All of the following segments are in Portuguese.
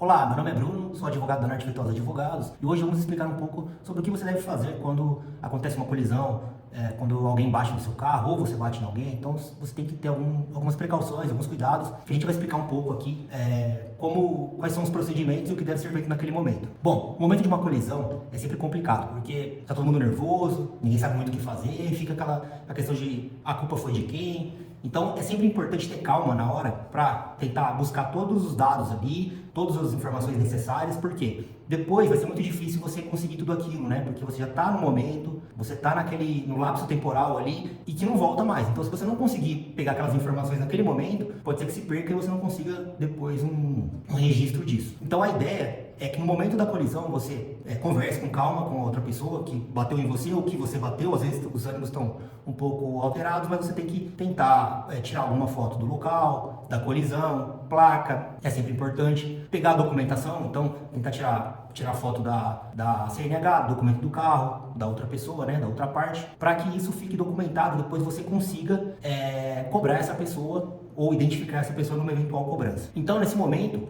Olá, meu nome é Bruno, sou advogado da Norte Virtuosa Advogados e hoje vamos explicar um pouco sobre o que você deve fazer quando acontece uma colisão, quando alguém bate no seu carro ou você bate em alguém. Então você tem que ter algumas precauções, alguns cuidados, que a gente vai explicar um pouco aqui quais são os procedimentos e o que deve ser feito naquele momento. Bom, o momento de uma colisão é sempre complicado, porque está todo mundo nervoso, ninguém sabe muito o que fazer, fica a questão de a culpa foi de quem. Então é sempre importante ter calma na hora para tentar buscar todos os dados ali, todas as informações necessárias, porque depois vai ser muito difícil você conseguir tudo aquilo, né? Porque você já está no momento, você está no lapso temporal ali e que não volta mais. Então se você não conseguir pegar aquelas informações naquele momento, pode ser que se perca e você não consiga depois um registro disso. Então a ideia é que no momento da colisão você converse com calma com a outra pessoa que bateu em você ou que você bateu. Às vezes os ânimos estão um pouco alterados, mas você tem que tentar tirar alguma foto do local, da colisão, placa, é sempre importante. Pegar a documentação, então tentar tirar foto da CNH, do documento do carro, da outra pessoa, né, da outra parte, para que isso fique documentado, depois você consiga cobrar essa pessoa ou identificar essa pessoa numa eventual cobrança. Então nesse momento,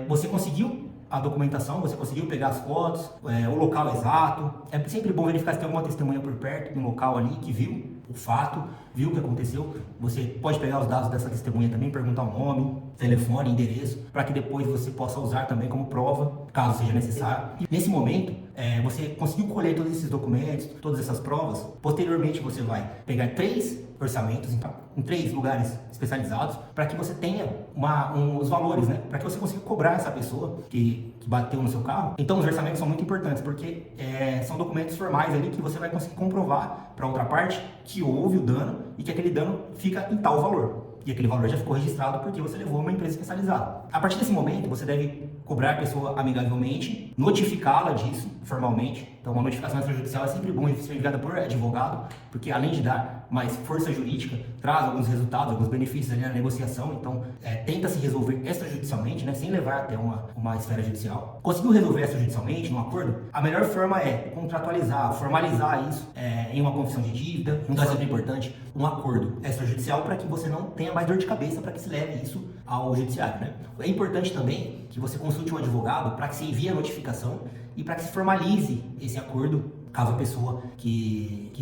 você conseguiu a documentação, você conseguiu pegar as fotos, o local exato. É sempre bom verificar se tem alguma testemunha por perto do local ali que viu o fato, viu o que aconteceu. Você pode pegar os dados dessa testemunha também, perguntar o nome, telefone, endereço, para que depois você possa usar também como prova, caso seja necessário. E nesse momento, você conseguiu colher todos esses documentos, todas essas provas. Posteriormente, você vai pegar 3 orçamentos em 3 lugares especializados para que você tenha os valores, né? Para que você consiga cobrar essa pessoa que bateu no seu carro. Então, os orçamentos são muito importantes porque são documentos formais ali que você vai conseguir comprovar para outra parte que houve o dano e que aquele dano fica em tal valor. E aquele valor já ficou registrado porque você levou a uma empresa especializada. A partir desse momento, você deve cobrar a pessoa amigavelmente, notificá-la disso formalmente. Então, uma notificação extrajudicial é sempre bom ser enviada por advogado, porque além de dar mais força jurídica, traz alguns resultados, alguns benefícios ali na negociação. Então, tenta se resolver extrajudicialmente, né, sem levar até uma esfera judicial. Conseguiu resolver extrajudicialmente, num acordo? A melhor forma é contratualizar, formalizar isso em uma confissão de dívida. Um exemplo importante, um acordo extrajudicial para que você não tenha mais dor de cabeça para que se leve isso ao judiciário, né? É importante também que você consulte um advogado para que se envie a notificação e para que se formalize esse acordo, caso a pessoa que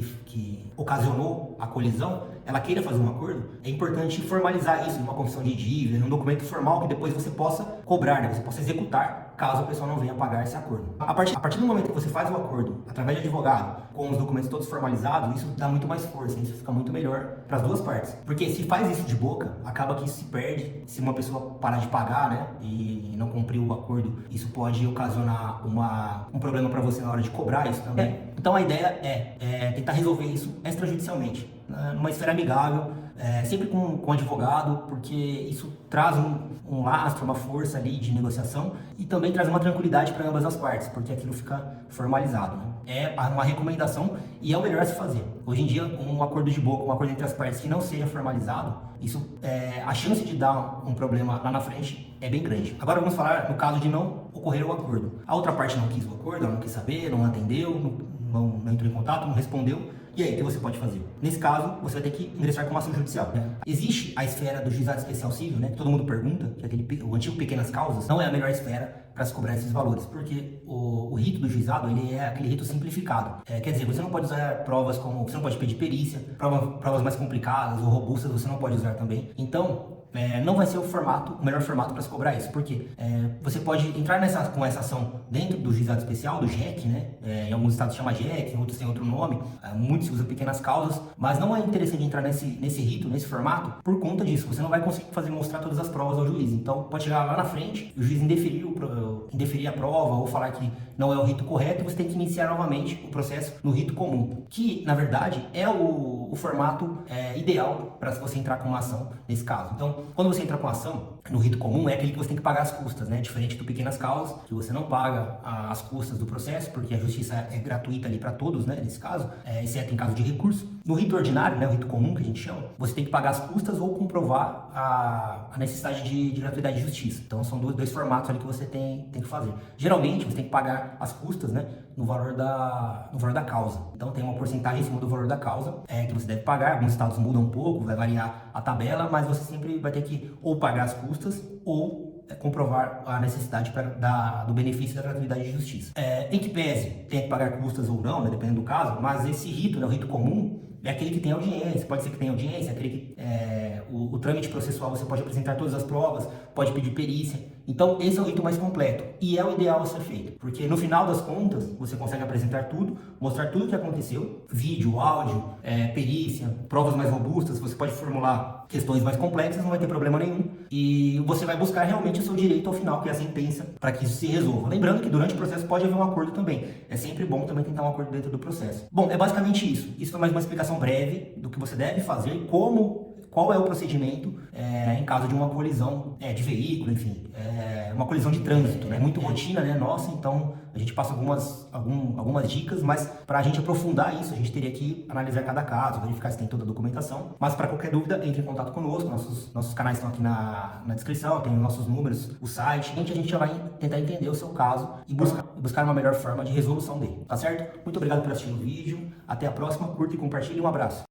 ocasionou a colisão, ela queira fazer um acordo. É importante formalizar isso em uma confissão de dívida, em um documento formal que depois você possa cobrar, né? Você possa executar caso a pessoa não venha pagar esse acordo. A partir do momento que você faz o acordo através de advogado, com os documentos todos formalizados, isso dá muito mais força, isso fica muito melhor para as duas partes. Porque se faz isso de boca, acaba que isso se perde. Se uma pessoa parar de pagar, né, e não cumprir o acordo, isso pode ocasionar um problema para você na hora de cobrar isso também. Então a ideia é tentar resolver isso extrajudicialmente, numa esfera amigável, sempre com advogado, porque isso traz um lastro, uma força ali de negociação e também traz uma tranquilidade para ambas as partes, porque aquilo fica formalizado, né? É uma recomendação e é o melhor a se fazer. Hoje em dia, um acordo de boca, um acordo entre as partes que não seja formalizado, a chance de dar um problema lá na frente é bem grande. Agora vamos falar no caso de não ocorrer o acordo. A outra parte não quis o acordo, ela não quis saber, não atendeu, não entrou em contato, não respondeu. E aí, o que você pode fazer? Nesse caso, você vai ter que ingressar com uma ação judicial. Existe a esfera do juizado especial civil, né? Que todo mundo pergunta, que o antigo pequenas causas, não é a melhor esfera para se cobrar esses valores, porque o rito do juizado, ele é aquele rito simplificado. Quer dizer, você não pode usar provas como, você não pode pedir perícia, provas mais complicadas ou robustas, você não pode usar também. Então, não vai ser o melhor formato para se cobrar isso, porque você pode entrar com essa ação dentro do juizado especial, do JEC, né? Em alguns estados chama JEC, em outros tem outro nome, muitos usam pequenas causas, mas não é interessante entrar nesse rito, nesse formato, por conta disso. Você não vai conseguir mostrar todas as provas ao juiz. Então pode chegar lá na frente, o juiz indeferir a prova ou falar que não é o rito correto, e você tem que iniciar novamente o processo no rito comum, que na verdade é o formato ideal para você entrar com uma ação nesse caso. Então, quando você entra com a ação no rito comum, é aquele que você tem que pagar as custas, né? Diferente do pequenas causas, que você não paga as custas do processo, porque a justiça é gratuita ali para todos, né? Nesse caso, exceto em caso de recurso. No rito ordinário, né? O rito comum, que a gente chama, você tem que pagar as custas ou comprovar a necessidade de gratuidade de justiça. Então, são dois formatos ali que você tem que fazer. Geralmente, você tem que pagar as custas, né? No valor da causa. Então tem uma porcentagem em cima do valor da causa que você deve pagar. Alguns estados mudam um pouco, vai variar a tabela, mas você sempre vai ter que ou pagar as custas ou comprovar a necessidade do benefício da gratuidade de justiça. Em que pese tenha que pagar custas ou não, né, dependendo do caso, mas esse rito, né, o rito comum, é aquele que tem audiência, pode ser que tenha audiência, aquele que o trâmite processual você pode apresentar todas as provas, pode pedir perícia. Então, esse é o rito mais completo e é o ideal a ser feito, porque no final das contas, você consegue apresentar tudo, mostrar tudo o que aconteceu, vídeo, áudio, perícia, provas mais robustas, você pode formular questões mais complexas, não vai ter problema nenhum, e você vai buscar realmente o seu direito ao final, que é a sentença, para que isso se resolva. Lembrando que durante o processo pode haver um acordo também, é sempre bom também tentar um acordo dentro do processo. Bom, é basicamente isso. Isso foi mais uma explicação breve do que você deve fazer, qual é o procedimento em caso de uma colisão de veículo, enfim, uma colisão de trânsito, né? Muito rotina, né, nossa, então a gente passa algumas dicas, mas para a gente aprofundar isso, a gente teria que analisar cada caso, verificar se tem toda a documentação, mas para qualquer dúvida, entre em contato conosco, nossos canais estão aqui na descrição, tem os nossos números, o site, a gente já vai tentar entender o seu caso e buscar uma melhor forma de resolução dele, tá certo? Muito obrigado por assistir o vídeo, até a próxima, curta e compartilhe, um abraço.